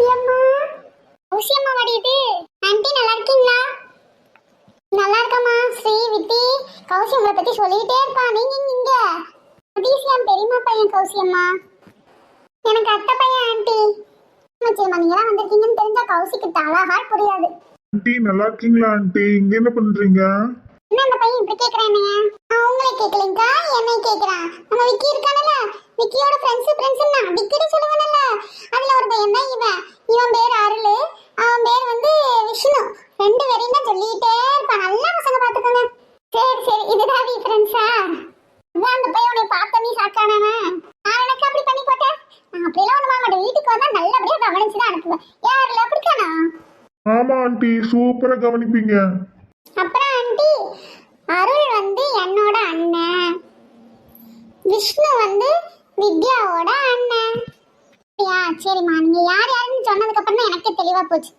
கௌசியம்மா, கௌசியம்மா வடியுது. Aunty நல்லா இருக்கீங்களா? நல்லா இருக்கம்மா. ஸ்ரீ வித்தி கௌசி உங்களை பத்தி சொல்லிட்டே இருப்பா. நீங்க இங்க சதீஷ் பெரியம்மா பையன் கௌசியம்மா. எனக்கு அத்தை பையன் ஆண்டி. சரிம்மா, நீங்க எல்லாம் வந்திருக்கீங்கன்னு தெரிஞ்சா கௌசிக்கு தலஹால் புரியாது. ஆண்டி நல்லா இருக்கீங்களா? ஆண்டி இங்க என்ன பண்றீங்க? என்ன அந்த பையன் இப்படி கேக்குறானே? நான் உங்களை கேட்கலங்கா, என்னை கேக்குறான். நம்ம விக்கி இருக்கானல, விக்கியோட ஃப்ரெண்ட்ஸ் நான் அடிக்கடி சொல்லுவானல, அதுல ஒரு பையன் தான் இவன். இவன் பேர் அருள், அவன் பேர் வந்து விஷ்ணு. ரெண்டு பேரையும் தான் சொல்லிட்டே இருப்பான். நல்லா பசங்க பாத்துக்கோங்க. சரி சரி, இதுதான் வி ஃப்ரெண்ட்ஸா? அதான் அந்த பையன் உன்னை பார்த்த நீ சாக்கானவ. நான் எனக்கு அப்படி பண்ணி போட்டேன். நான் அப்படியெல்லாம் ஒண்ணு வாங்க மாட்டேன். வீட்டுக்கு வந்தா நல்லபடியா கவனிச்சுதான் அனுப்புவேன். யாருல அப்படித்தானா? ஆமா ஆண்டி, சூப்பரா கவனிப்பீங்க. அப்புறம் ஆண்டி, அருள் வந்து என்னோட அண்ணன், விஷ்ணு வந்து வித்யாவோட அண்ணன். சரிம்மா, நீங்க யார் யாருன்னு சொன்னதுக்கு அப்புறம் தான் எனக்கு தெளிவா போச்சு.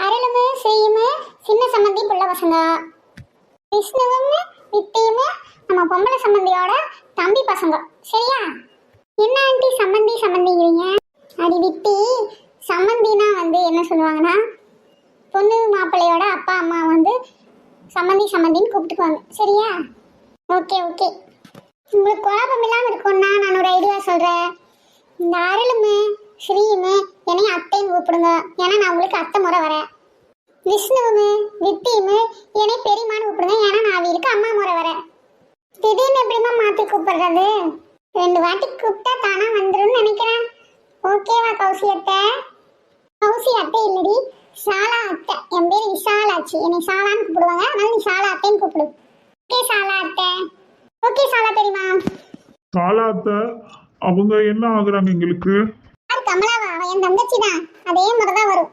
அருளுமே ஸ்ரீயுமே சின்ன சம்பந்தி புள்ள பசங்க, விஷ்ணுவும் வித்தியுமே நம்ம பொம்பளை சம்பந்தியோட தம்பி பசங்க. சரியா? என்ன ஆண்டி சம்பந்திங்கிறீங்க? அடி வித்தி, சம்பந்தினா வந்து என்ன சொல்லுவாங்கன்னா, பொண்ணு மாப்பிள்ளையோட அப்பா அம்மா வந்து சம்மந்தின்னு கூப்பிட்டுக்குவாங்க. சரியா? Okay okay. உங்களுக்கு குழப்பம் இல்லாமல் இருக்கும்னா நான் ஒரு ஐடியா சொல்கிறேன். இந்த அருளுமே ஸ்ரீயுமே என்னையும் அத்தைன்னு கூப்பிடுங்க. ஏன்னா நான் உங்களுக்கு அத்தை முறை வரேன். விஷ்ணுவுமே வித்தியுமே என்னை பெரியமான்னு கூப்பிடுங்க. ஏன்னா நான் அவங்களுக்கு அம்மா முறை வரேன். திடீர்னு எப்படிமா மாற்றி கூப்பிடுறது? 2 வாட்டி கூப்பிட்டா தானா வந்துடும் நினைக்கிறேன். ஓகேவா கௌசி அத்தை? கௌசி அத்தை இல்லடி, சாலா அத்தை. என் பேர் விசாலாச்சி. என்னை சாலான்னு கூப்பிடுவாங்க, அதனால நீ சாலா அத்தைன்னு கூப்பிடு. ஓகே சாலா அத்தை. ஓகே சாலா பெரியமா. சாலா அத்தை அவங்க என்ன ஆகுறாங்க எங்களுக்கு? கமலாவா? என் தங்கச்சி தான். அதே மாதிரிதான் வரும்.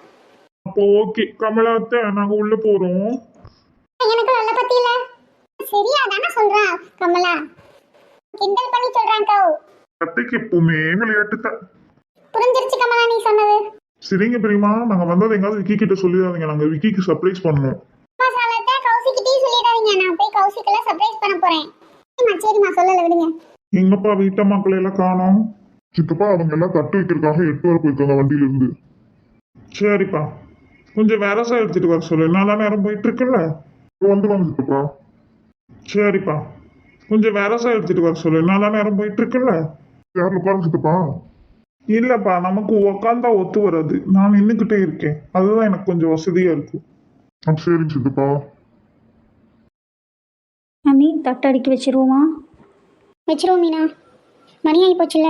அப்போ ஓகே கமலா அத்தை, நாங்க உள்ள போறோம். எனக்கு நல்ல பத்தி இல்ல. சரியா தானே சொல்றா கமலா? கிண்டல் பண்ணி சொல்றான் கௌ. அத்தைக்கு எப்பவுமே விளையாட்டு தான். புரிஞ்சிருச்சு கமலா நீ சொன்னது. சரிங்க பெரியமா, நாங்க வந்தது எங்காவது விக்கி கிட்ட சொல்லிடாதீங்க. நாங்க விக்கிக்கு சர்ப்ரைஸ் பண்ணோம். சாலாத்தை கௌசிக்கிட்டே சொல்லிடாதீங்க. நான் போய் கௌசிக்கெல்லாம் சர்ப்ரைஸ் பண்ண போறேன். சரிம்மா சொல்லல விடுங்க. எங்கப்பா வீட்ட மக்களை எல்லாம் காணோம்? சித்தப்பா அவங்க எல்லாம் தட்டு வைக்கிறதுக்காக 8 வரை போயிருக்காங்க வண்டியில இருந்து. சரிப்பா, கொஞ்சம் விரசம் எடுத்துட்டு வர சொல்லு. நல்லா நேரம் போயிட்டு இருக்குல்ல. வந்துடுவாங்க சித்தப்பா. சரிப்பா, கொஞ்சம் விரசம் எடுத்துட்டு வர சொல்லு. நல்லா நேரம் போயிட்டு இருக்குல்ல. யார் உட்காரு சித்தப்பா? இல்லப்பா, நமக்கு உக்காந்தா ஒத்து வராது. நான் நின்றுக்கிட்டே இருக்கேன், அதுதான் எனக்கு கொஞ்சம் வசதியா இருக்கு. சரிங்க சித்தப்பா. அண்ணி தட்டு அடுக்கி வச்சிருவோமா? வச்சிருவோம் மீனா, மணி ஆகி போச்சுல்ல.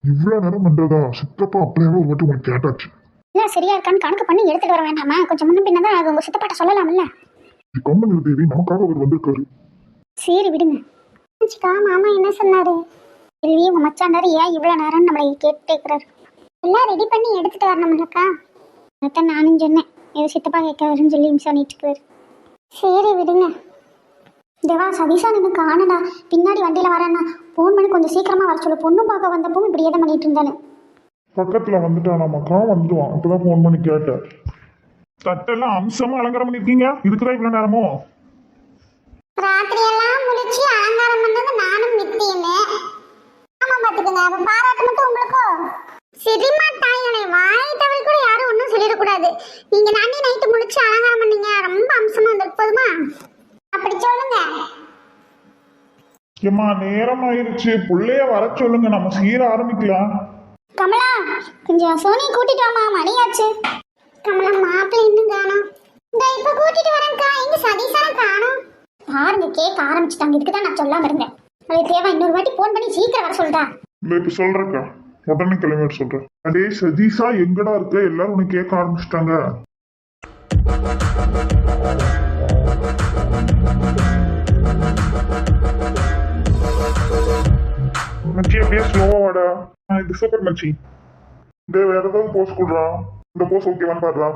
இவ்வளவு நேரம் பண்றதா? சித்தப்பா அப்படியே ஒரு வாட்டி உனக்கு கேட்டாச்சு. இல்ல சரியா இருக்கான்னு கணக்கு பண்ணி எடுத்துட்டு வர வேண்டாமா? கொஞ்சம் முன்ன பின்னதான் அது உங்க சித்தப்பாட்ட சொல்லலாம்ல. கம்மன் தேவி நமக்காக அவர் வந்திருக்காரு. சரி விடுங்க. மாமா என்ன சொன்னாரு? இல்லையே உங்க மச்சாண்டாரு ஏன் இவ்வளவு நேரம் நம்மளை கேட்டுக்கிறாரு. எல்லாம் ரெடி பண்ணி எடுத்துட்டு வரணும்லக்கா. அதான் நானும் சொன்னேன், ஏதோ சித்தப்பா கேட்கறாருன்னு சொல்லி சொல்லிட்டு இருக்காரு. சரி விடுங்க. தேவா சதீஷா நின்று காணடா, பின்னாடி வண்டியில வரேன்னா ஃபோன் பண்ணி கொஞ்சம் சீக்கிரமா வர சொல்லு. பொண்ணு பார்க்க வந்தப்போ இப்படி எதை பண்ணிட்டு இருந்தானு. பக்கத்துல வந்துட்டானாமாக்கா, வந்துடுவான். அப்பதான் ஃபோன் பண்ணி கேட்டேன். தட்டெல்லாம் அம்சமா அலங்காரம் பண்ணிருக்கீங்க, இதுக்குதான் இவ்வளவு நேரமோ? ராத்திரி எல்லாம் முடிச்சு அலங்காரம் பண்ணது நானும் வித்தியுமே. ஆமா பாத்துக்கங்க, அப்ப பாராட்டு மட்டும் உங்களுக்கோ? சிரிமா தாயனை வாய் தவிர கூட யாரும் ஒன்றும் சொல்லிடக்கூடாது. நீங்க நானே நைட்டு முடிச்சு அலங்காரம் பண்ணீங்க, ரொம்ப அம்சமா வந்திருக்கு. போதுமா? அப்படி சொல்லுங்க. ஏமா நேரம் ஆயிருச்சு, புள்ளைய வர சொல்லுங்க, நம்ம சீர ஆரம்பிக்கலாம். கமலா கொஞ்சம் சோனி கூட்டிட்டு வாமா, மணியாச்சு. கமலா மாப்பிள்ளை இன்னும் காணோம். இந்த இப்ப கூட்டிட்டு வரேன்க்கா. எங்க சதீஷான காணோம்? பாருங்க கேட்க ஆரம்பிச்சுட்டாங்க. இதுக்கு தான் நான் சொல்லாம இருந்தேன். அது தேவை இன்னொரு வாட்டி போன் பண்ணி சீக்கிரம் வர சொல்றா. இப்ப சொல்றேக்கா, உடனே கிளம்பி சொல்றேன். அடே சதீஷா எங்கடா இருக்க? எல்லாரும் உனக்கு கேட்க ஆரம்பிச்சிட்டாங்க. மச்சி அப்படியே ஸ்லோவா வாடா. இது சூப்பர் மச்சி. இந்த வேற ஏதாவது போஸ் கொடுறா. இந்த போஸ் ஓகேவான்னு பாடுறா.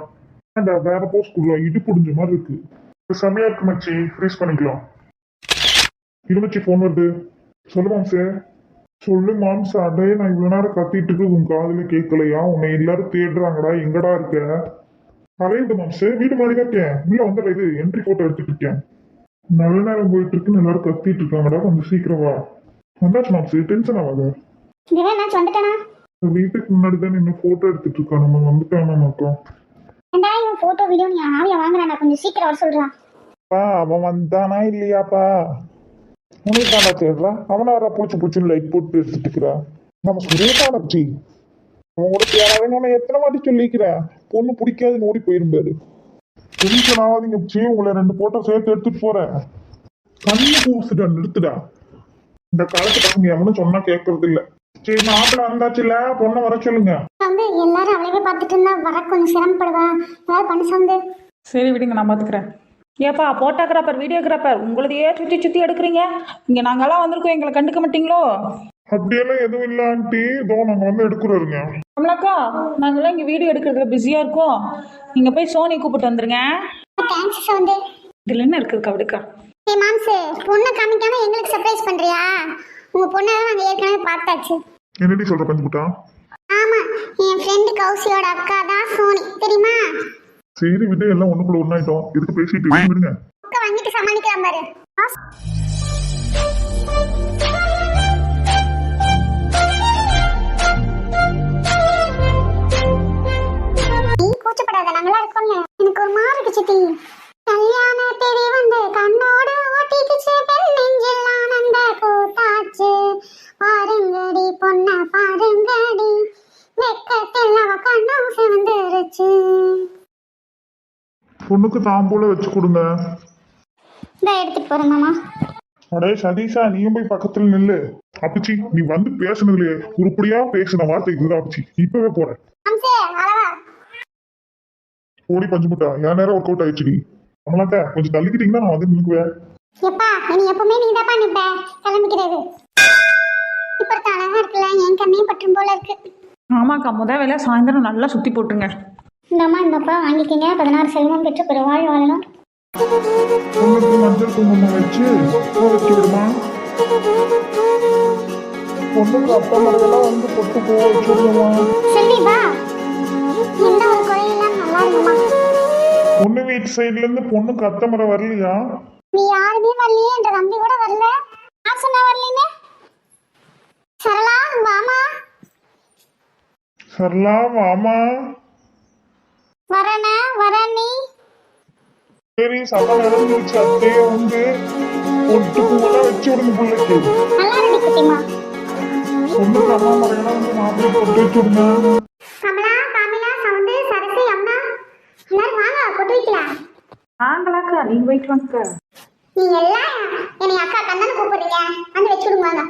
வேற போஸ் கொடுறா, இடி புடிஞ்ச மாதிரி இருக்கு. இது செம்மையா இருக்கு மச்சி, ஃப்ரீஸ் பண்ணிக்கலாம். இது மச்சி ஃபோன் வருது. சொல்லு மாம்சே. சொல்லு மாம்ச. அடே நான் இவ்வளவு நேரம் கத்திட்டு இருக்கு, உன் காதுல கேட்கலையா? உன்னை எல்லாரும் தேடுறாங்கடா, எங்கடா இருக்க? அரையுது மாம்சே, வீடு மாதிரி இருக்கேன். உள்ள வந்துடுற, இது என்ட்ரி போட்டோ எடுத்துட்டு இருக்கேன். நல்ல நேரம் போயிட்டு இருக்குன்னு எல்லாரும் கத்திட்டு இருக்காங்கடா, கொஞ்சம் சீக்கிரம் வா. வந்தாச்சு மாம்சே, டென்ஷன் ஆகாத. வந்துட்டானா? வீட்டுக்கு முன்னாடி தான் நின்று போட்டோ எடுத்துட்டு இருக்கா. நம்ம வந்துட்டானாக்கா. ஏண்டா இவன் போட்டோ வீடியோ நீ ஆவியா வாங்குறானா, கொஞ்சம் சீக்கிரம் வர சொல்றான். அவன் வந்தானா இல்லையாப்பா? உனக்கு தானே தேடுறா. அவனை வர பூச்சின்னு லைட் போட்டு எடுத்துட்டு இருக்கிறா. நம்ம சுரேஷானச்சி அவன் கூட யாராவது உன்னை எத்தனை வாட்டி சொல்லிக்கிறேன், பொண்ணு பிடிக்காதுன்னு ஓடி போயிருந்தாரு. டென்ஷன் ஆகாதீங்க சி, உங்களை 2 போட்டோ சேர்த்து எடுத்துட்டு போறேன். கண்ணு பூசுடா, நிறுத்துடா. இந்த காலத்து பசங்க எவனும் சொன்னா கேட்கறது இல்ல. சரி மாப்பிள்ள வந்தாச்சுல, பொண்ணை வர சொல்லுங்க. வந்து எல்லாரும் அவளையே பார்த்துட்டு இருந்தா வர கொஞ்சம் சிரமப்படுவா. ஏதாவது பண்ண சவுண்டு. சரி விடுங்க, நான் பார்த்துக்கிறேன். ஏப்பா போட்டோகிராஃபர் வீடியோகிராஃபர் உங்களதையே சுற்றி சுற்றி எடுக்கிறீங்க. இங்கே நாங்கெல்லாம் வந்திருக்கோம், எங்களை கண்டுக்க மாட்டீங்களோ? அப்படியெல்லாம் எதுவும் இல்ல ஆண்டி, இதோ நாங்க வந்து எடுக்கிறோருங்க. கமலாக்கா, நாங்களாம் இங்கே வீடியோ எடுக்கிறதுல பிஸியாக இருக்கோம். நீங்கள் போய் சோனி கூப்பிட்டு வந்துருங்க. Thanks sound. இதில் என்ன இருக்குது கவிடுக்கா? ஏய் மாம்சு, பொண்ணை காமிக்காம எங்களுக்கு சர்ப்ரைஸ் பண்றியா? உங்க பொண்ணை நாங்க ஏற்கனவே பார்த்தாச்சு. என்னடி சொல்ற பஞ்சுக்குட்டா? ஆமா, என் ஃப்ரெண்டு கௌசியோட அக்கா தான் சோனி, தெரியுமா? சரி விட்டு, எல்லாம் ஒண்ணுக்குள்ள ஒண்ணாயிட்டோம். எதுக்கு பேசிட்டு விடுங்க. அக்கா வாங்கிட்டு சமாளிக்கலாம் பாரு. நீ கூச்சப்படாத, நாங்களா இருக்கோம்ல. எனக்கு ஒரு மாதிரி இருக்கு சித்தி. கல்யாண தேடி வந்து கண்ணோடு ஓட்டிக்குச்சு, பெண் நெஞ்சில் ஆனந்த கூத்தாச்சு. பாருங்கடி பொண்ண பாருங்கடி, வெக்கத்தில் அவ கண்ணும் சிவந்துருச்சு. பொண்ணுக்கு தாம்பூல வச்சு கொடுங்க. இந்த எடுத்துட்டு போறேன் மாமா. அடே சதீஷா, நீயும் போய் பக்கத்துல நில்லு. அப்பச்சி நீ வந்து பேசுனதுல உருப்படியா பேசின வார்த்தை இதுதான் அப்பச்சி. இப்பவே போறேன். அம்சே அளவா. ஓடி பஞ்சுமுட்டா, என் நேரம் ஒர்க் அவுட் ஆயிடுச்சு. அம்மலாக்கா கொஞ்சம் தள்ளிக்கிட்டீங்கன்னா நான் வந்து நின்னுக்குவேன். எப்பா இனி எப்பவுமே நீ தான் நிப்ப, கிளம்பிக்கிறது. இப்ப அழகா இருக்குல்ல, என் கண்ணையும் பற்றும் போல இருக்கு. ஆமாக்கா, முதல் வேலை சாயந்தரம் நல்லா சுற்றி போட்டுருங்க. இந்தம்மா இந்தப்பா வாங்கிக்கங்க. 16 செல்வம் பெற்று பெருவாழ் வாழணும். பொண்ணுக்கு மஞ்சள் குங்குமம் வச்சு வச்சு விடுமா. பொண்ணுக்கு அப்பா மரங்கெல்லாம் வந்து பொட்டு பூ வச்சு விடுமா. செல்வி வா, எந்த ஒரு குறையெல்லாம் நல்லா இருக்குமா. பொண்ணு வீட்டு சைட்ல இருந்து பொண்ணுக்கு அத்தை மரம் வரலையா? நீ யாருமே வரலையே, என்ற தம்பி கூட வரல. நான் சொன்னா வரலன்னு. சரளா வாமா. சரளா வாமா. வரேனா நீ. சரி சபை நடந்துருச்சு, அத்தையே உண்டு. பொட்டு பூவெல்லாம் வச்சு விடுங்க பிள்ளைக்கு. நல்லா ரெடி குட்டிமா. பொண்ணுக்கு அம்மா மரங்கெல்லாம் வந்து மாப்பிள்ளை பொட்டு வச்சு விடுங்க. கமலா காமிலா சவுந்து சரசி அம்மா எல்லாரும் வாங்க, கொட்டு வைக்கலாம். ஆங்களாக்கா, நீங்கள் போயிட்டு வாங்க. நீங்க எல்லாம் என்னை அக்கா கண்ணனு கூப்பிடுறீங்க, வந்து வச்சு விடுங்க வாங்க.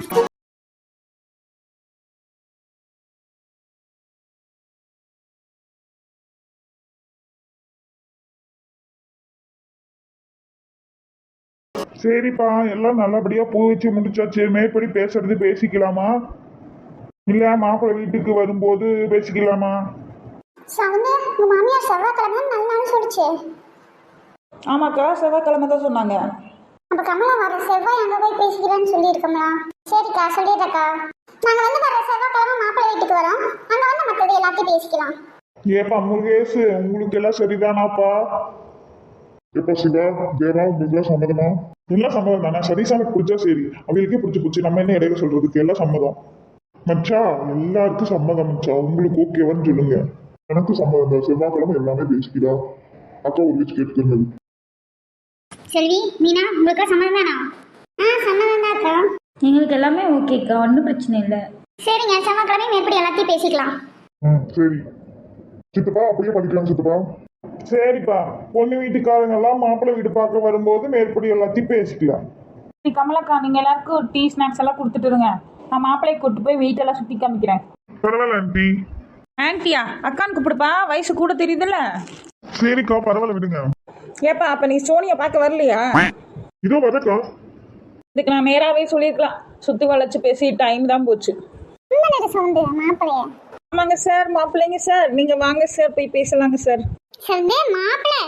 சரிப்பா, எல்லாம் நல்லபடியா பூ வச்சு முடிச்சாச்சு. மேற்படி பேசுறது பேசிக்கலாமா, இல்ல மாப்பிள்ளை வீட்டுக்கு வரும்போது பேசிக்கலாமா? சவுந்து உங்க மாமியார் செவ்வாய்க்கிழமை நல்ல நாள் சொல்லிச்சு. ஆமாக்கா, செவ்வாய்க்கிழமை தான் சொன்னாங்க. அப்ப கமலா வர செவ்வாய் அங்க போய் பேசிக்கிறேன்னு சொல்லியிருக்கோம்ல. சரிக்கா சொல்லிடுறக்கா. நாங்க வந்து வர செவ்வாய்க்கிழமை மாப்பிள்ளை வீட்டுக்கு வரோம், அங்க வந்து மற்றது எல்லாத்தையும் பேசிக்கலாம். ஏப்பா முருகேசு, உங்களுக்கு எல்லாம் சரிதானாப்பா? எப்பா சிவா, தேவா, உங்களுக்கு சம்மதமா? எல்லாம் சம்மதம் தானே. சதீஷாவுக்கு பிடிச்சா சரி, அவங்களுக்கே பிடிச்சி போச்சு, நம்ம என்ன இடையில சொல்றதுக்கு. எல்லாம் சம்மதம் மச்சா, எல்லாருக்கும் சம்மதம் மச்சா. உங்களுக்கு ஓகேவான்னு சொல்லுங்க. எனக்கு சம்மதம் தான். செவ்வாய்க்கிழமை எல்லாமே பேசிக்கிறா. அக்கா ஒரு வச்சு கேட்டுக்கிறது. செல்வி மீனா உங்களுக்கு சம்மதம் தானா? சம்மதம் தான் அக்கா. எங்களுக்கு எல்லாமே ஓகேக்கா, ஒன்றும் பிரச்சனை இல்லை. சரிங்க, செவ்வாய்க்கிழமை மேற்படி எல்லாத்தையும் பேசிக்கலாம். சரி சித்தப்பா, அப்படியே பண்ணிக்கலாம் சித்தப்பா. சரிப்பா, பொண்ணு வீட்டுக்காரங்க எல்லாம் மாப்பிள்ளை வீடு பார்க்க வரும்போது மேற்படி எல்லாத்தையும் பேசிக்கலாம். கமலாக்கா, நீங்கள் எல்லாருக்கும் டீ ஸ்நாக்ஸ் எல்லாம் கொடுத்துட்டுருங்க. நான் மாப்பிள்ளையை கூப்பிட்டு போய் வீட்டெல்லாம் சுற்றி காமிக்கிறேன். பரவாயில்ல ஆண்டி. ஆன்ட்டியா? அக்கான்னு கூப்பிடுப்பா, வயசு கூட தெரியுதுல்ல. சரிக்கா பரவாயில்ல விடுங்க. ஏப்பா, அப்போ நீ சோனியை பார்க்க வரலையா? இதோ வரக்கா. இதுக்கு நான் நேராகவே சொல்லியிருக்கலாம். சுற்றி வளைச்சு பேசி டைம் தான் போச்சு. சவுண்டு மாப்பிள்ளைய. ஆமாங்க சார், மாப்பிள்ளைங்க சார், நீங்கள் வாங்க சார், போய் பேசலாங்க சார். சவுண்டு மாப்பிள்ளை.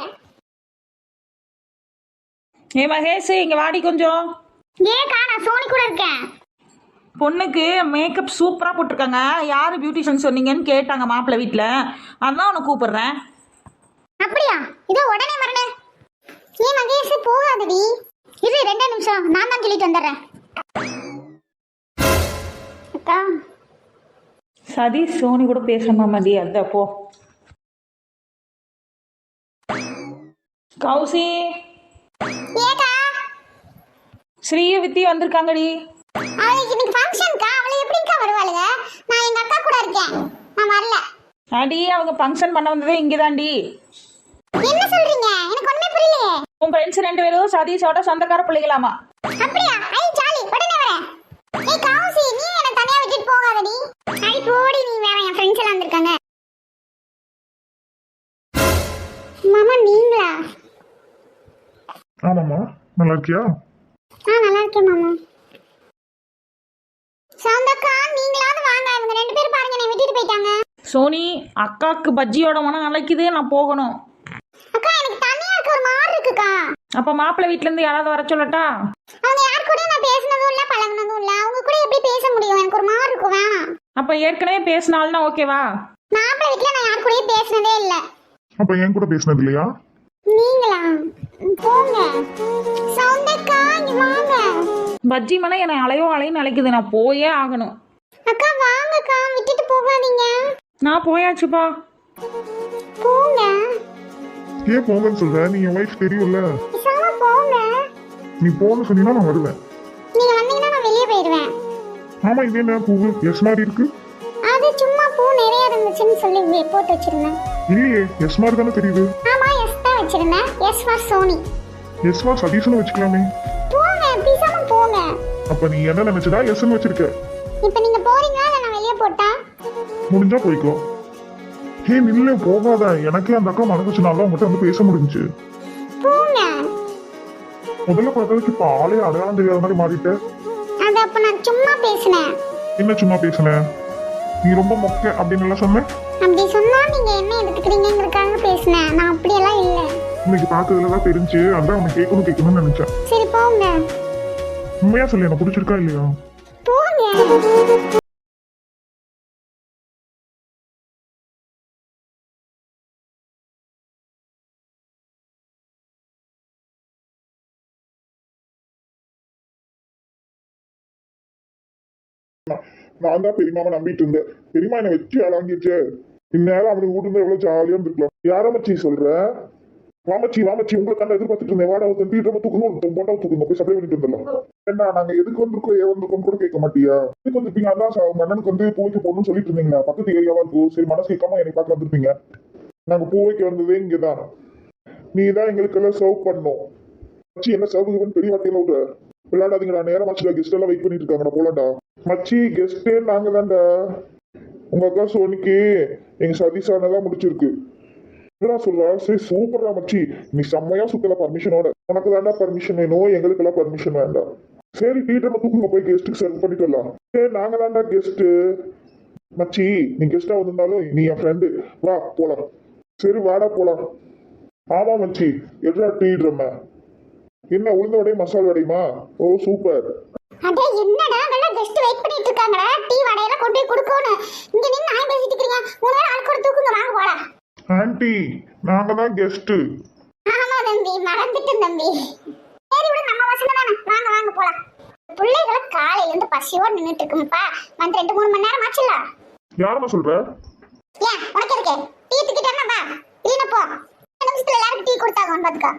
ஏ மகேஷ், இங்கே வாடி கொஞ்சம். ஏக்கா நான் சோனி கூட இருக்கேன். பொண்ணுக்கு மேக்கப் சூப்பராக போட்டிருக்காங்க. யார் பியூட்டிஷியன் சொன்னீங்கன்னு கேட்டாங்க மாப்பிள்ளை வீட்டில். அதான் உன்னை கூப்பிடுறேன். அப்படியா? இதோ உடனே வரணும். ஏ மகேஷ் போகாதடி, இது 2 நிமிஷம், நான் தான் சொல்லிட்டு வந்துடுறேன். அக்கா சதீஷ் சோனி கூட பேசணுமாடி அத போ. கௌசி ஏக்கா ஸ்ரீய வித்தி வந்திருக்காங்கடி. அவளுக்கு இன்னைக்கு ஃபங்க்ஷன்க்கா. அவளை எப்படிக்கா வருவாளுங்க? நான் எங்க அக்கா கூட இருக்கேன். நான் வரல. அடி அவங்க ஃபங்க்ஷன் பண்ண வந்ததே இங்கதான்டி. என்ன சொல்றீங்க? எனக்கு ஒண்ணுமே புரியலையே. உன் ஃப்ரெண்ட்ஸ் 2 பேரும் சதீஷோட சொந்தக்கார பிள்ளைகளாமா. அப்படியா? ஐ ஜாலி. உடனே வரேன். ஏய் கௌசி, நீ என்ன தனியா விட்டுட்டு போகாதடி. ஐ போடி, நீ வேற. என் ஃப்ரெண்ட்ஸ் எல்லாம் வந்திருக்காங்க. மாமா நீங்களா? ஆமாம்மா, நல்லா இருக்கியா? நல்லா இருக்கேன் மாமா. சாந்தக்கா, நீங்களாவது வாங்க. இவங்க 2 பேரும் பாருங்க, என்னை விட்டுட்டு போயிட்டாங்க. சோனி அக்காக்கு பஜ்ஜியோட மனம் அழைக்குது, நான் போகணும். அக்கா எனக்கு தனியா இருக்க ஒரு மாதிரி இருக்குக்கா. அப்ப மாப்பிள்ளை வீட்ல இருந்து யாராவது வர சொல்லட்டா? அவங்க யார் கூட நான் பேசினதும் இல்ல, பழகுனதும் இல்ல. அவங்க கூட எப்படி பேச முடியும்? எனக்கு ஒரு மாதிரி இருக்கும். வேணாம். அப்ப ஏற்கனவே பேசினால்னா ஓகேவா? மாப்பிள்ளை வீட்டுல நான் யார் கூடயும் பேசினதே இல்ல. அப்ப என் கூட பேசினது இல்லையா? நீங்களா? போங்க. சௌந்தக்கா இங்க வாங்க. பஜ்ஜி மனம் என்னை அலைன்னு அழைக்குது, நான் போயே ஆகணும். அக்கா வாங்கக்கா, விட்டுட்டு போகாதீங்க. நான் போயாச்சுப்பா. போங்க. ஏன் போங்கன்னு சொல்ற? நீ என் ஒய்ஃப் தெரியும்ல. பேசாம போங்க. நீ போன்னு சொன்னீங்கன்னா நான் வருவேன். நீங்க வந்தீங்கன்னா நான் வெளியே போயிடுவேன். ஆமா, இது என்ன பூவு எஸ் மாதிரி இருக்கு? அது சும்மா பூ நிறைய இருந்துச்சுன்னு சொல்லி போட்டு வச்சிருந்தேன். இல்லையே, எஸ் மாதிரி தானே தெரியுது. ஆமா, எஸ் தான் வச்சிருந்தேன். S for Sony. S for சதீஷ்னு வச்சுக்கலாமே. போங்க, பேசாம போங்க. அப்ப நீ என்ன நினைச்சதா எஸ்ன்னு வச்சிருக்க? இப்போ நீங்க போறீங்களா இல்ல நான் வெளியே போட்டா? முடிஞ்சா போய்க்கோ. ஹே நில்ல, போகாத. எனக்கே அந்த அக்கா மனசுனால உங்ககிட்ட வந்து பேச முடிஞ்சுச்சு. போங்க. முதல்ல பார்த்ததுக்கு இப்ப ஆளே அடையாளம் தெரியாத மாதிரி மாறிட்ட. அது அப்ப நான் சும்மா பேசினேன். என்ன சும்மா பேசுன? நீ ரொம்ப மொக்க அப்படின்னு எல்லாம் சொன்ன. அப்படி சொன்னா நீங்க என்ன எடுத்துக்கிறீங்கிறதுக்காக பேசினேன். நான் அப்படியெல்லாம் இல்ல. இன்னைக்கு பார்த்ததுலதான் தெரிஞ்சு, அதான் உனக்கு கேட்கணும்னு நினைச்சேன். சரி போங்க. உண்மையா சொல்லி எனக்கு பிடிச்சிருக்கா இல்லையா? போங்க. நான் தான் பெரியமாவை நம்பிட்டு இருந்தேன். பெரியமா என்ன வச்சு ஆளாங்கிடுச்சு. இந்நேரம் அவனுக்கு வீட்டு எவ்வளவு ஜாலியா இருந்திருக்கலாம். யார மச்சி சொல்ற? வாமச்சி உங்களை கண்ட எதிர்பார்த்துட்டு இருந்தேன். வாடா வீட்டை தூக்கணும், போட்டா தூக்கணும், போய் சப்ளை பண்ணிட்டு வந்துடலாம். ஏன்னா நாங்க எதுக்கு வந்திருக்கோம், ஏன் வந்திருக்கோம் கூட கேட்க மாட்டியா? எதுக்கு வந்திருப்பீங்க? அதான் உங்க அண்ணனுக்கு வந்து பூவைக்கு போகணும்னு சொல்லிட்டு இருந்தீங்களா? பக்கத்து ஏரியாவா இருக்கும். சரி, மனசு கேட்காம என்னை பார்க்க வந்திருப்பீங்க. நாங்க பூவைக்கு வந்ததே இங்கதான். நீ தான் எங்களுக்கெல்லாம் சர்வ் பண்ணும். மச்சி என்ன சர்வ் பெரிய வார்த்தையில விட விளையாடாதீங்கடா. நேரம் ஆச்சுடா. கெஸ்ட் எல்லாம் வெயிட் பண்ணிட்டு இருக்காங்கடா, போலாண்டா. மச்சி கெஸ்டே நாங்க தான்டா. உங்க அக்கா சோனிக்கு எங்க சதீஷானதான் முடிச்சிருக்கு. என்னடா சொல்றா? சரி சூப்பர்டா மச்சி, நீ செம்மையா சுத்தல பர்மிஷனோட. உனக்கு தாண்டா பர்மிஷன் வேணும், எங்களுக்கு எல்லாம் பர்மிஷன் வேண்டாம். சரி டீ டைம் தூக்குங்க, போய் கெஸ்ட்டுக்கு சர்வ் பண்ணிட்டு வரலாம். சரி நாங்க தான்டா கெஸ்ட். மச்சி நீ கெஸ்டா வந்திருந்தாலும் நீ என் ஃப்ரெண்டு, வா போலாம். சரி வாடா போலாம். ஆமா மச்சி, எட்ரா டீ ட்ரம். என்ன உளுந்த வடை மசால் வடையுமா? ஓ சூப்பர். அடே என்னடா நல்லா கெஸ்ட் வெயிட் பண்ணிட்டு இருக்காங்கடா. டீ வடையெல்லாம் கொண்டு போய் கொடுக்கணும். இங்க நின்னு நான் பேசிட்டு இருக்கீங்க. 3 பேர் ஆள் கூட தூக்குங்க, வாங்க போலாம். ஆன்ட்டி நாங்க தான் கெஸ்ட். ஆமா தம்பி, மறந்துட்டேன் தம்பி. சரி விடு, நம்ம வசந்த தானே. வாங்க வாங்க போலாம். பிள்ளைகளை காலையில இருந்து பசியோட நின்னுட்டு இருக்கும்பா. வந்து 2-3 மணி நேரம் ஆச்சுல. யாரமா சொல்ற? ஏன் உனக்கு இருக்கு? டீ தூக்கிட்டேன்னா இல்லைன்னா போ. 2 நிமிஷத்துல எல்லாருக்கும் டீ கொடுத்தாங்க பாத்துக்கா.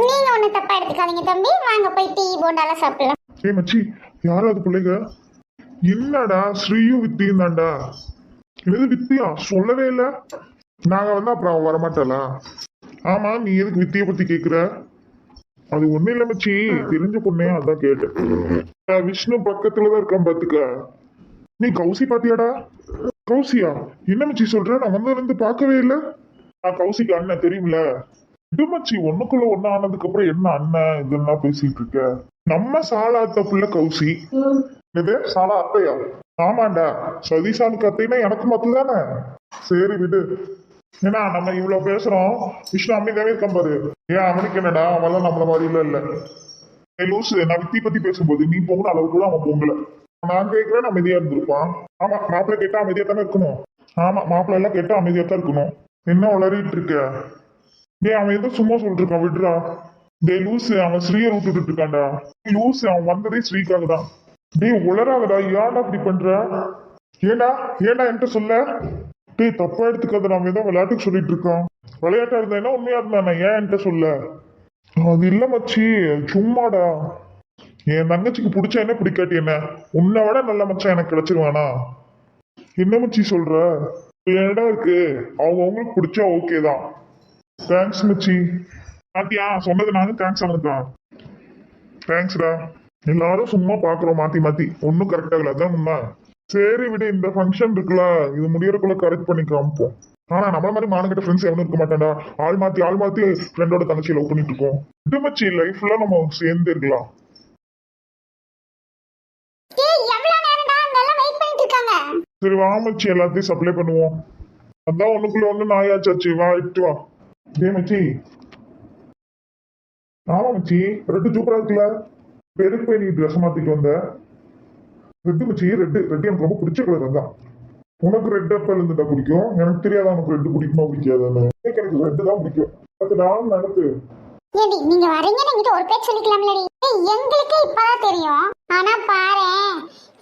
நீங்க ஒண்ணு தப்பா எடுத்துக்காதீங்க தம்பி. வாங்க போய் டீ போண்டாலாம் சாப்பிடலாம். ஏய் மச்சி, யாராவது பிள்ளைங்க? என்னடா ஸ்ரீயும் வித்தியும் தான்டா. என்னது வித்தியா? சொல்லவே இல்லை. நாங்க வந்து அப்புறம் வரமாட்டாளா? ஆமா, நீ எதுக்கு வித்திய பத்தி கேக்குற? அது ஒண்ணு இல்ல மச்சி, தெரிஞ்ச பொண்ணே, அதான் கேட்டேன். விஷ்ணு பக்கத்துலதான் இருக்கான் பாத்துக்க. நீ கௌசி பாத்தியாடா? கௌசியா? என்ன மச்சி சொல்ற? நான் வந்ததுல இருந்து பார்க்கவே இல்லை. நான் கௌசிக்கு அண்ணன் தெரியுமில. இது மச்சி, ஒண்ணுக்குள்ள ஒண்ணு ஆனதுக்கு அப்புறம் என்ன அண்ணன் இதெல்லாம் பேசிட்டு இருக்க? நம்ம சாலா அத்தை புள்ள கௌசி. இது சாலா அத்தையா? ஆமாண்டா, சதீஷானுக்கு அத்தைன்னா எனக்கு மட்டும் தானே. சரி விடு. ஏன்னா நம்ம இவ்வளவு பேசுறோம், விஷ்ணு அமைதியாவே இருக்கான் பாரு. ஏன் அவனுக்கு என்னடா, அவெல்லாம் நம்மள மாதிரி இல்ல. லூசு, நான் வித்தி பத்தி பேசும்போது நீ பொங்கல் அளவுக்கு கூட அவன் பொங்கல. நான் கேட்கிறேன், அமைதியா இருந்திருப்பான். ஆமா, மாப்பிள்ளை கேட்டா அமைதியா தானே இருக்கணும். ஆமா, மாப்பிள்ளை எல்லாம் கேட்டா அமைதியா தான் இருக்கணும். என்ன உளறிட்டு இருக்க? டேய் அவன் ஏதோ சும்மா சொல்லிட்டு இருக்கான், விடுறா. டேய் லூசு, அவன் ஸ்ரீயை விட்டுட்டு இருக்கான்டா. லூசு, அவன் வந்ததே ஸ்ரீக்காக தான். டேய் உளராதடா, ஏன்டா அப்படி பண்ற? ஏண்டா ஏண்டா என்கிட்ட சொல்ல? டேய் தப்பா எடுத்துக்காத, நாம ஏதோ விளையாட்டுக்கு சொல்லிட்டு இருக்கோம். விளையாட்டா இருந்தா என்ன, உண்மையா இருந்தா ஏன் என்கிட்ட சொல்ல? அது இல்ல மச்சி, சும்மாடா. என் தங்கச்சிக்கு பிடிச்சா என்ன பிடிக்காட்டி என்ன, உன்னை விட நல்ல மச்சான் எனக்கு கிடைச்சிருவானா? என்ன மச்சி சொல்ற? என்னடா இருக்கு, அவங்க அவங்களுக்கு பிடிச்சா ஓகே தான். தேங்க்ஸ் மச்சி. பாத்தியா சொன்னது நானும் தேங்க்ஸ் அவனுக்கா. தேங்க்ஸ்டா. எல்லாரும் சும்மா பாக்குறோம் மாத்தி மாத்தி, ஒன்னும் கரெக்ட் ஆகல, அதான் உண்மை. சரி விடு, இந்த ஃபங்க்ஷன் இருக்குல்ல, இது முடியறதுக்குள்ள கரெக்ட் பண்ணி காமிப்போம். ஆனா நம்மள மாதிரி மானகிட்ட ஃப்ரெண்ட்ஸ் எவனும் இருக்க மாட்டான்டா. ஆள் மாத்தி ஃப்ரெண்டோட தங்கச்சி லவ் பண்ணிட்டு இருக்கோம். இது மச்சி லைஃப்ல நம்ம சேர்ந்து இருக்கலாம். டேய் எவ்வளவு நேரம்டா அங்க எல்லாம் வெயிட் பண்ணிட்டு இருக்காங்க. சரி வா மச்சி, எல்லாத்தையும் சப்ளை பண்ணுவோம். அதான் ஒண்ணுக்குள்ள ஒண்ணு நாயாச்சாச்சு, வா இட்டு வா. டே மச்சி. ஆமா மச்சி, ரெட்டு சூப்பரா இருக்குல்ல. பெருக்கு போய் நீ ட்ரெஸ் மாத்திட்டு வந்த. ரெட்டு மச்சி, ரெட்டு ரெட்டு எனக்கு ரொம்ப பிடிச்ச கலர். அதான் உனக்கு ரெட் அப்பல் இருந்துட்டா பிடிக்கும், எனக்கு தெரியாதா உனக்கு ரெட்டு பிடிக்குமா பிடிக்காதான்னு. எனக்கு ரெட்டு தான் பிடிக்கும். அது நான் நடத்து. ஏடி நீங்க வரீங்கன்னு என்கிட்ட ஒரு பேர் சொல்லிக்கலாம்லடி. எங்களுக்கே இப்பதான் தெரியும். ஆனா பாரேன்,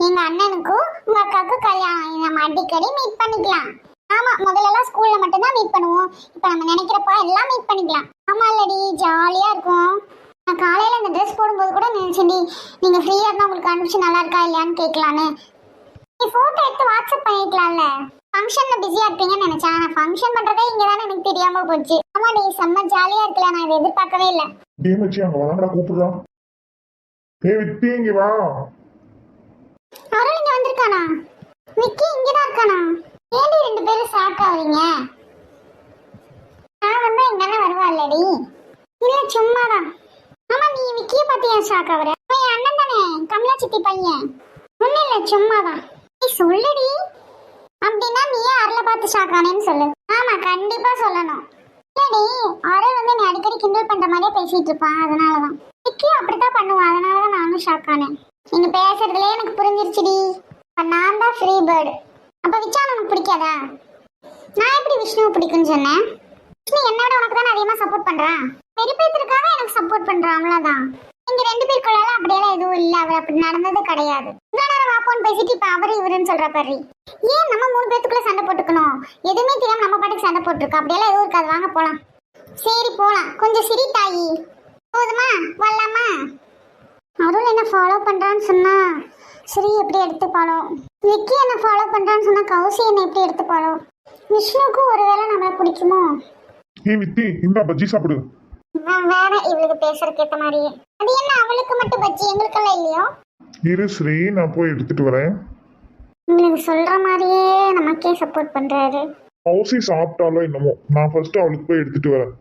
எங்க அண்ணனுக்கும் உங்க அக்காவுக்கும் கல்யாணம், நம்ம அடிக்கடி மீட் பண்ணிக்கலாம். ஆமா, முதல்ல எல்லாம் ஸ்கூல்ல மட்டும்தான் மீட் பண்ணுவோம். இப்ப நம்ம நினைக்கிறப்ப எல்லாம் மீட் பண்ணிக்கலாம். ஆமா இல்லடி, ஜாலியா இருக்கும். நான் காலையில இந்த ட்ரெஸ் போடும்போது கூட நினைச்சேன்டி, நீங்க ஃப்ரீயா இருந்தா உங்களுக்கு அனுப்பிச்சு நல்லா இருக்கா இல்லையான்னு கேட்கலான்னு. நீ போட்டோ எடுத்து வாட்ஸ்அப் பண்ணிக்கலாம்ல. ஃபங்க்ஷன்ல பிஸியா இருப்பீங்கன்னு நினைச்சேன். ஆனா ஃபங்க்ஷன் பண்றதே இங்கதானே எனக்கு தெரியாம போச்சு. ஆமாடி, செம்ம ஜாலியா இருக்குல்ல, நான் இதை எதிர்பார்க்கவே இல்லை. டே மச்சி, அங்க வாங்கடா, கூப்பிடுறான். ஏ வித்தி, இங்க வா. அருள் இங்க வந்திருக்கானா? விக்கி இங்கதான் இருக்கானா? ஏன்டி ரெண்டு பேரும் ஷாக் ஆவறீங்க? நான் வந்தா எங்க அண்ணன் வருவாள்லடி. இல்ல சும்மாதான். ஆமா, நீ விக்கிய பார்த்து ஏன் ஷாக் ஆகுற? என் அண்ணன் தானே, கமலா சித்தி பையன். ஒன்னும் இல்ல, சும்மாதான். நீ சொல்லுடி. அப்படின்னா நீ ஏன் அருளை பார்த்து ஷாக் ஆனேன்னு சொல்லு. ஆமா, கண்டிப்பா சொல்லணும். இல்லடி, அருள் வந்து நீ அடிக்கடி கிண்டல் பண்ற மாதிரியே பேசிட்டு இருப்பான், அதனாலதான். விக்கியும் அப்படித்தான் பண்ணுவான், அதனாலதான் நானும் ஷாக் ஆனேன். நீங்க பேசுறதுலயே எனக்கு புரிஞ்சிருச்சுடி. அப்ப நான் தான் ஃப்ரீ பேர்டு. அப்ப விச்சான் உனக்கு பிடிக்காதா? நான் எப்படி விஷ்ணுவை பிடிக்கும்னு சொன்னேன்? விஷ்ணு என்னோட உனக்கு தானே அதிகமா சப்போர்ட் பண்றான். பெரியப்பேத்திற்காக எனக்கு சப்போர்ட் பண்றான், அவ்வளவுதான். நீங்க ரெண்டு பேருக்குள்ள அப்படியெல்லாம் எதுவும் இல்ல. அவர் அப்படி நடந்தது கிடையாது. இவ்வளவு நேரம் வாப்போன்னு பேசிட்டு இப்ப அவரு இவருன்னு சொல்ற பாரு. ஏன் நம்ம 3 பேத்துக்குள்ள சண்டை போட்டுக்கணும்? எதுவுமே தெரியாம நம்ம பாட்டுக்கு சண்டை போட்டுருக்கோம். அப்படியெல்லாம் எதுவும் இருக்காது. வாங்க போலாம். சரி போலாம். கொஞ்சம் சிரி தாயி. போதுமா? வரலாமா? அருள் என்ன ஃபாலோ பண்றான்னு சொன்னா ஸ்ரீ எப்படி எடுத்துப்பாளோ? விக்கி என்ன ஃபாலோ பண்றான்னு சொன்னா கௌசி என்ன எப்படி எடுத்துப்பாளோ? விஷ்ணுக்கு ஒருவேளை நம்மள பிடிக்குமோ? ஏ வித்தி, இந்த பஜ்ஜி சாப்பிடு. வேற இவளுக்கு பேசுறதுக்கு ஏத்த மாதிரியே. அது என்ன அவளுக்கு மட்டும் பஜ்ஜி, எங்களுக்கெல்லாம் இல்லையோ? இரு ஸ்ரீ, நான் போய் எடுத்துட்டு வரேன். உங்களுக்கு சொல்ற மாதிரியே நமக்கே சப்போர்ட் பண்றாரு. ஹவுசி சாப்பிட்டாலோ என்னமோ, நான் ஃபர்ஸ்ட் அவளுக்கு போய் எடுத்துட்டு வரேன்.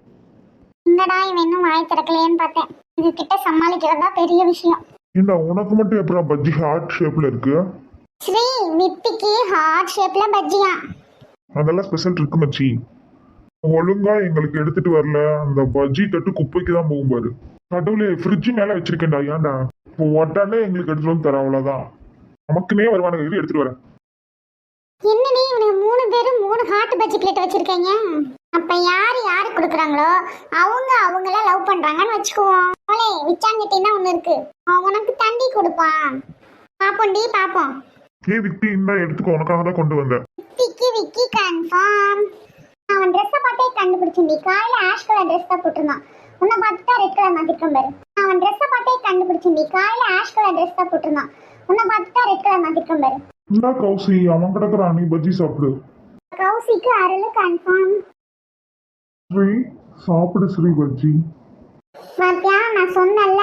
என்னடா இவன் இன்னும் வாய் திறக்கலையேன்னு பார்த்தேன். இது கிட்ட சமாளிக்கிறதா பெரிய விஷயம். ஏண்டா உனக்கு மட்டும் எப்படா பஜ்ஜி ஹார்ட் ஷேப்ல இருக்கு? ஸ்ரீ வித்திக்கு ஹார்ட் ஷேப்ல பஜ்ஜியா? அதெல்லாம் ஸ்பெஷல் இருக்கு மச்சி. ஒழுங்கா எங்களுக்கு எடுத்துட்டு வரல, அந்த பஜ்ஜி தட்டு குப்பைக்கு தான் போகும் பாரு. கடவுளே, ஃப்ரிட்ஜ் மேல வச்சிருக்கேன்டா. ஏன்டா இப்போ உடனே எங்களுக்கு எடுத்துட்டு வந்து தர, அவ்வளவுதான். நமக்குன்னே வருவானுங்க, இது எடுத்துட்டு வரேன். என்னடி இவனுக்கு 3 பேரும் 3 ஹார்ட் பஜ்ஜி பிளேட் வச்சிருக்கீங்க? அப்ப யாரு கொடுக்குறாங்களோ அவங்க அவங்கள லவ் பண்றாங்கன்னு வச்சுக்குவோம். அவளே விச்சாங்கிட்டீங்கன்னா ஒண்ணு இருக்கு, அவன் உனக்கு தண்டி கொடுப்பான். பாப்போண்டி பாப்போம். ஏ வித்தி, இந்த எடுத்துக்கோ, உனக்காக தான் கொண்டு வந்தேன். விக்கி கன்ஃபார்ம். அவன் ட்ரெஸ்ஸை பார்த்தே கண்டுபிடிச்சேன்டி. காலையில ஆஷ் கலர் ட்ரெஸ் தான் போட்டிருந்தான். உன்னை பார்த்துட்டா ரெட் கலர் மாத்திருக்கேன் பாரு. அவன் ட்ரெஸ்ஸை பார்த்தே கண்டுபிடிச்சேன்டி. காலையில ஆஷ் கலர் ட்ரெஸ் தான் போட்டிருந்தான். உன்னை பார்த்துட்டா ரெட் கலர் மாத்திருக்கேன் பாரு. இந்த கௌசி, அவன் கிடக்குறான், நீ பஜ்ஜி சாப்பிடு. கௌசிக்கு அருள் கன்ஃபார்ம். ஸ்ரீ சாப்பிடு ஸ்ரீ பஜ்ஜி. பாத்தியா, நான் சொன்னேன்ல,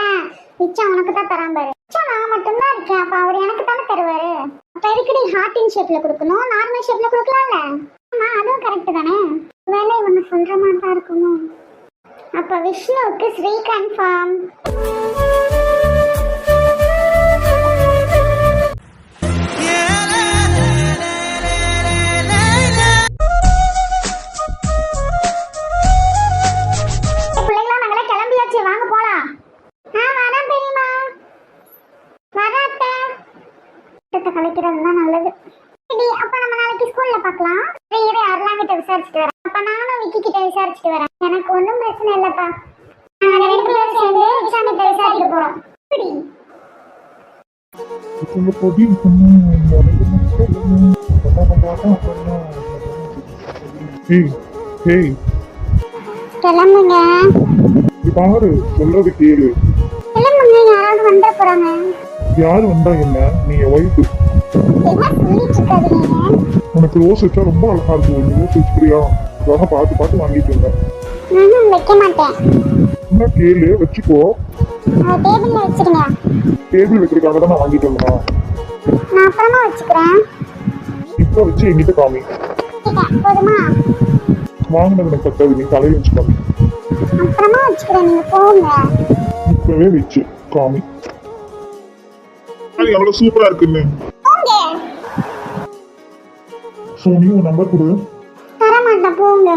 மிச்சா உனக்கு தான் தரான் பாரு. மிச்சா நான் மட்டும்தான் இருக்கேன், அப்ப அவர் எனக்கு தானே தருவாரு. அப்ப எதுக்கு நீ ஹார்ட்டின் ஷேப்ல கொடுக்கணும், நார்மல் ஷேப்ல கொடுக்கலாம்ல? ஆமா, அதுவும் கரெக்ட் தானே. வேலை ஒண்ணு சொல்ற மாதிரி தான் இருக்கணும். அப்ப விஷ்ணுவுக்கு ஸ்ரீ கன்ஃபார்ம். கலைக்கிறது தான் நல்லது. அப்ப நம்ம நாளைக்கு ஸ்கூல்ல பார்க்கலாம். அருளாங்கிட்ட விசாரிச்சுட்டு வரேன். அப்ப நானும் விக்கி கிட்ட விசாரிச்சுட்டு வரேன். எனக்கு ஒன்றும் பிரச்சனை இல்லப்பா. நாங்க 2 பேரும் சேர்ந்து விசாரிச்சுட்டு போறோம். உங்க பொடி ஏய் ஏய் கிளம்புங்க இது பாரு சொல்றது கேளு. கிளம்புங்க, யாராவது வந்துட போறாங்க. யாரு வந்தா என்ன, நீ என் ஒய்ஃபு. என்ன சொல்லிட்டு இருக்காதீங்க. உனக்கு ரோஸ் வச்சா ரொம்ப அழகா இருக்கும். நீ ரோஸ் வச்சுக்கிறியா? அழகா பார்த்து பார்த்து வாங்கிட்டு இருந்தேன். வைக்க மாட்டேன். என்ன கேளு, வச்சுக்கோ. டேபிள்ல வச்சிருங்க. டேபிள் வைக்கிறதுக்காக தான் நான் வாங்கிட்டு வந்தேன். நான் அப்புறமா வச்சுக்கிறேன். இப்போ வச்சு எங்கிட்ட காமி. போதுமா? வாங்கினது எனக்கு பத்தாது, நீ தலையில வச்சு காமி. அப்புறமா வச்சுக்கிறேன், நீங்க போங்க. இப்பவே வச்சு காமி. எவ்வளவு சூப்பரா இருக்குன்னு. போங்க. சோனி உன் நம்பர் கொடு. தர மாட்டேன், போங்க.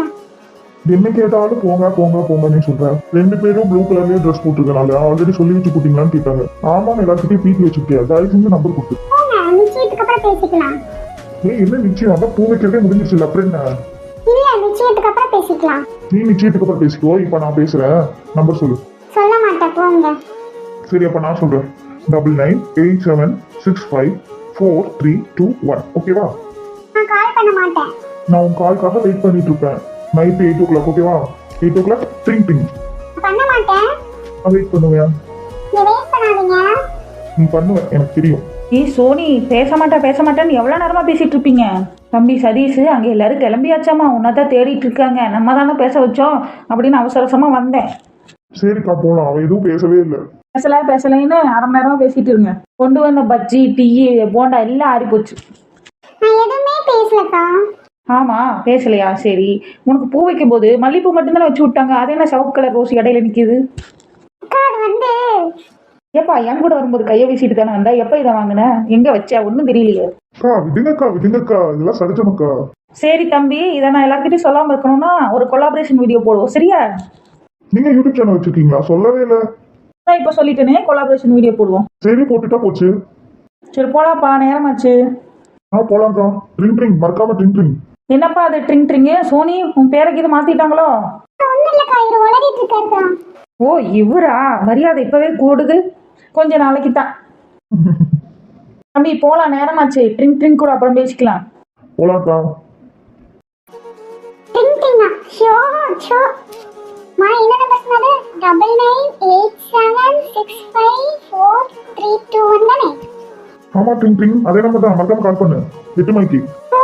என்ன கேட்டாலும் போங்க போங்க போங்கன்னு சொல்றேன். ரெண்டு பேரும் ப்ளூ கலர்லயே ட்ரெஸ் போட்டுருக்கனால ஆல்ரெடி சொல்லி வச்சு போட்டீங்களான்னு கேட்டாங்க. ஆமா, எல்லாத்துக்கிட்டையும் பீட்டி வச்சுக்கிட்டியா? தயவு செஞ்சு நம்பர் கொடுத்து. போங்க, நிச்சயத்துக்கு அப்புறம் பேசிக்கலாம். ஏய் என்ன நிச்சயம்? அதான் பூ வைக்கிறதே முடிஞ்சிருச்சு. அப்புறம் என்ன? இல்ல, நிச்சயத்துக்கு அப்புறம் பேசிக்கலாம். நீ நிச்சயத்துக்கு அப்புறம் பேசிக்கோ. இப்ப நான் பேசுறேன். நம்பர் சொல்லு. சொல்ல மாட்டேன், போங்க. சரி, அப்ப நான் சொல்றேன். 9987654321. ஓகேவா? நான் கால் பண்ண மாட்டேன். நான் உன் கால்காக வெயிட் பண்ணிட்டு இருப்பேன். Night 8 o'clock. ஓகேவா? 8 o'clock ட்ரிங் ட்ரிங். பண்ண மாட்டேன். நான் வெயிட் பண்ணுவேன். நீ வெயிட் பண்ணாதீங்க. நீ பண்ணுவேன், எனக்கு தெரியும். ஏய் சோனி, பேச மாட்டேன்னு எவ்வளோ நேரமாக பேசிகிட்டு இருப்பீங்க? தம்பி சதீஷ், அங்கே எல்லாரும் கிளம்பியாச்சாமா, உன்னை தான் தேடிட்டு இருக்காங்க. நம்ம தானே பேச வச்சோம் அப்படின்னு அவசரமாக வந்தேன். சரிக்கா போலாம். அவன் எதுவும் பேசவே இல்லை. பேசலைன்னு அரை மணி நேரமாக பேசிகிட்டு இருங்க. கொண்டு வந்த பஜ்ஜி டீ போண்டா எல்லாம் ஆறி போச்சு. நான் எதுவுமே பேசலக்கா. ஆமாம், பேசலையா? சரி, உனக்கு பூ வைக்கும் போது மல்லிப்பூ மட்டும்தானே வச்சு விட்டாங்க. அது என்ன சிவப்பு கலர் ரோஸ் இடையில நிற்கிது? அக்கா, அது வந்து ஏப்பா, என் கூட வரும்போது கையை வீசிட்டு தானே வந்தா? எப்போ இதை வாங்கின? எங்கே வச்சா? ஒன்றும் தெரியலையே. அக்கா விடுங்கக்கா விடுங்கக்கா, இதெல்லாம் சரிச்சனக்கா. சரி தம்பி, இதை நான் எல்லாருக்கிட்டையும் சொல்லாமல் இருக்கணும்னா ஒரு கொலாபரேஷன் வீடியோ போடுவோம், சரியா? நீங்க யூடியூப் சேனல் வச்சிருக்கீங்களா? சொல்லவே இல்லை. நான் இப்போ சொல்லிட்டேனே, கொலாபரேஷன் வீடியோ போடுவோம். சரி, போட்டுட்டா போச்சு. சரி போலாப்பா, நேரமாச்சு. போலாம்க்கா. ட்ரிங் ட்ரிங், மறக்காம ட்ரிங் ட்ரிங். என்னப்பா அது ட்ரிங் ட்ரிங்கு? சோனி, உன் பேருக்கு இது மாத்திட்டாங்களோ? ஒன்றும் இல்லைக்கா, இவர் உளறிட்டு இருக்காருக்கா. ஓ இவரா? மரியாதை இப்பவே கூடுது. கொஞ்ச நாளைக்கு தான். தம்பி போலாம், நேரமாச்சு. ட்ரிங் ட்ரிங் கூட அப்புறம் பேசிக்கலாம். போலாம்க்கா. டிங் டிங்கா, ஷோ ஷோ. மா, என்ன நம்பர் சொன்னது? 9987654321 தானே? ஆமா ட்ரிங் ட்ரிங், அதே நம்பர் தான். மறக்காம கால் பண்ணு. 8 மணிக்கு. ஓ,